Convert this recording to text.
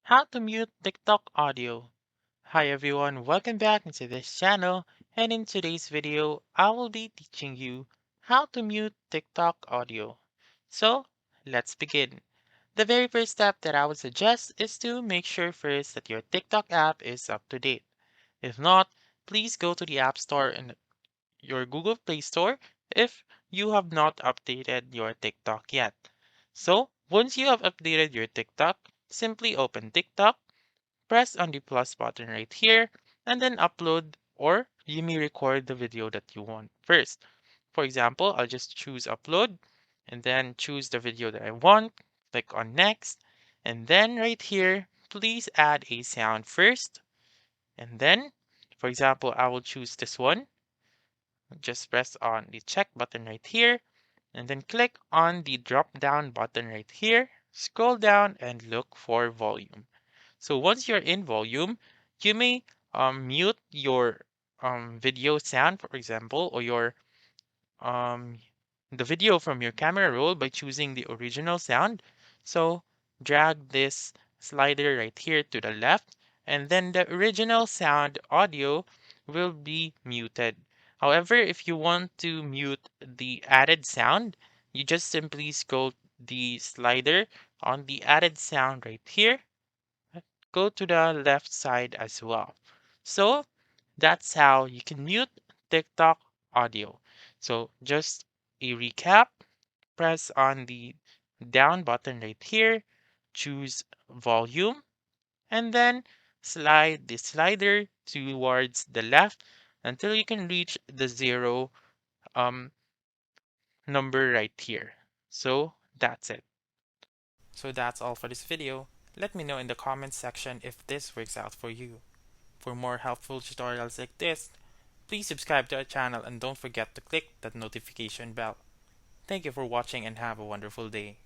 How to mute TikTok audio. Hi everyone, welcome back into this channel, and in today's video, I will be teaching you how to mute TikTok audio. So, let's begin. The very first step that I would suggest is to make sure first that your TikTok app is up to date. If not, please go to the App Store and your Google Play Store if you have not updated your TikTok yet. So, once you have updated your TikTok, simply open TikTok, press on the plus button right here, and then upload or you may record the video that you want first. For example, I'll just choose upload and then choose the video that I want, click on next, and then right here, please add a sound first. And then, for example, I will choose this one. Just press on the check button right here and then click on the drop down button right here. Scroll down and look for volume. So once you're in volume, you may mute your video sound, for example, or your um, the video from your camera roll by choosing the original sound. So drag this slider right here to the left, and then the original sound audio will be muted. However, if you want to mute the added sound, you just simply scroll the slider on the added sound right here, go to the left side as well. So that's how you can mute TikTok audio. So just a recap, press on the down button right here, choose volume, and then slide the slider towards the left until you can reach the zero um, number right here. So that's it. So that's all for this video. Let me know in the comments section if this works out for you. For more helpful tutorials like this, please subscribe to our channel and don't forget to click that notification bell. Thank you for watching and have a wonderful day.